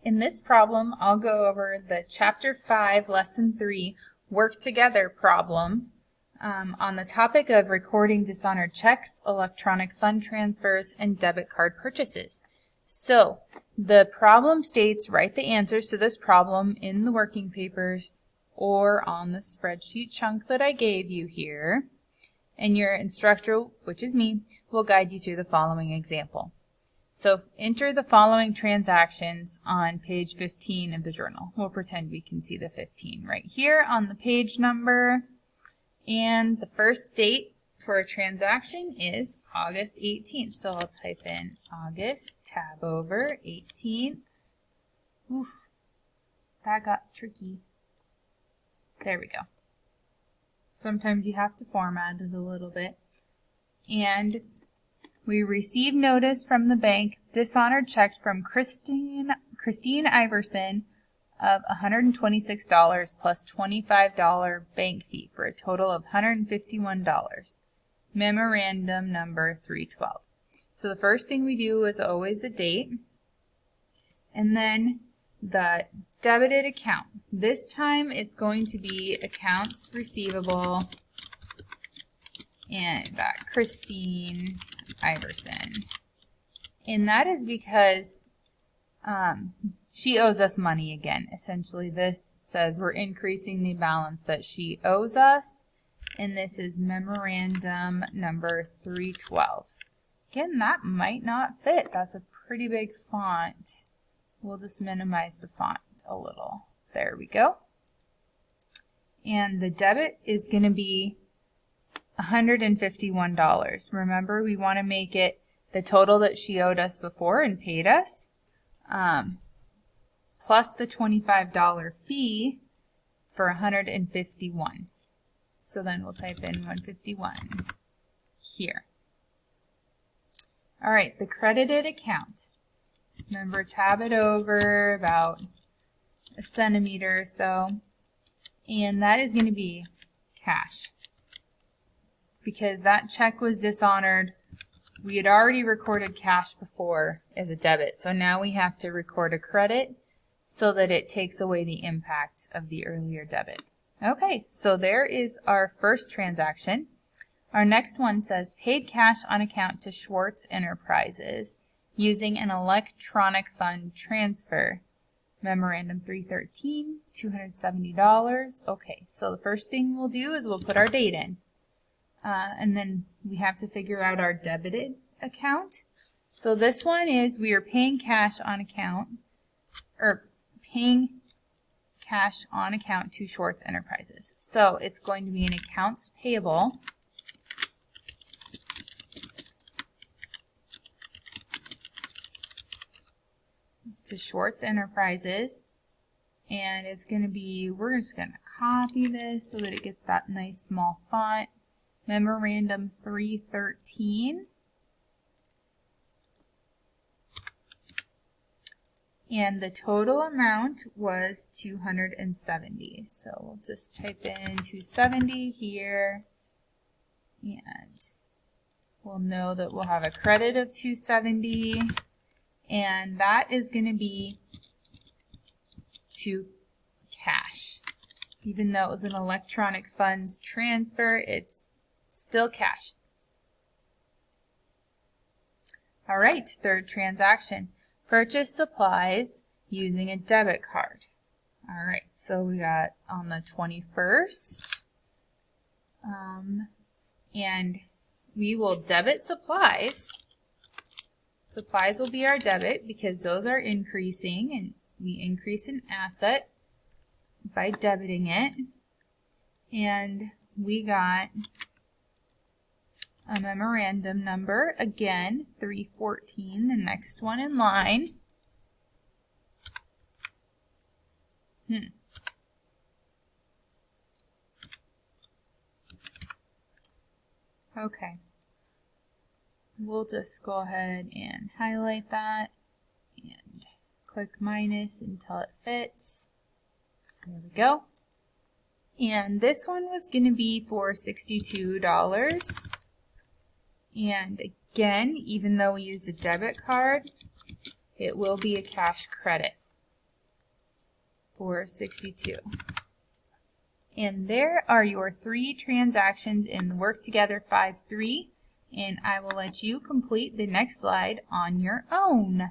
In this problem, I'll go over the Chapter 5, Lesson 3, Work Together problem on the topic of recording dishonored checks, electronic fund transfers, and debit card purchases. So, the problem states write the answers to this problem in the working papers or on the spreadsheet chunk that I gave you here, and your instructor, which is me, will guide you through the following example. So enter the following transactions on page 15 of the journal. We'll pretend we can see the 15 right here on the page number. And the first date for a transaction is August 18th. So I'll type in August, tab over, 18th. Oof, that got tricky. There we go. Sometimes you have to format it a little bit. And we received notice from the bank, dishonored check from Christine Iverson of $126 plus $25 bank fee for a total of $151. Memorandum number 312. So the first thing we do is always the date, and then the debited account. This time it's going to be accounts receivable and Christine Iverson. And that is because she owes us money again. Essentially, this says we're increasing the balance that she owes us, and this is memorandum number 312. Again, that might not fit. That's a pretty big font. We'll just minimize the font a little. There we go. And the debit is going to be $151. Remember, we want to make it the total that she owed us before and paid us, plus the $25 fee for $151. So then we'll type in 151 here. All right, the credited account. Remember, tab it over about a centimeter or so, and that is going to be cash. Because that check was dishonored, we had already recorded cash before as a debit, so now we have to record a credit so that it takes away the impact of the earlier debit. Okay, so there is our first transaction. Our next one says paid cash on account to Schwartz Enterprises using an electronic fund transfer. Memorandum 313, $270. Okay, so the first thing we'll do is we'll put our date in. And then we have to figure out our debited account. So this one is we are paying cash on account, or paying cash on account to Schwartz Enterprises. So it's going to be an accounts payable to Schwartz Enterprises. And it's going to be, we're just going to copy this so that it gets that nice small font. Memorandum 313. And the total amount was $270. So we'll just type in 270 here. And we'll know that we'll have a credit of 270. And that is going to be to cash. Even though it was an electronic funds transfer, it's still cash. All right, third transaction. Purchase supplies using a debit card. All right, so we got on the 21st. And we will debit supplies. Supplies will be our debit because those are increasing, and we increase an asset by debiting it. And we got a memorandum number, again, 314, the next one in line. Okay. We'll just go ahead and highlight that and click minus until it fits. There we go. And this one was going to be for $62. And again, even though we used a debit card, it will be a cash credit. 462. And there are your 3 transactions in the Work Together 5-3, and I will let you complete the next slide on your own.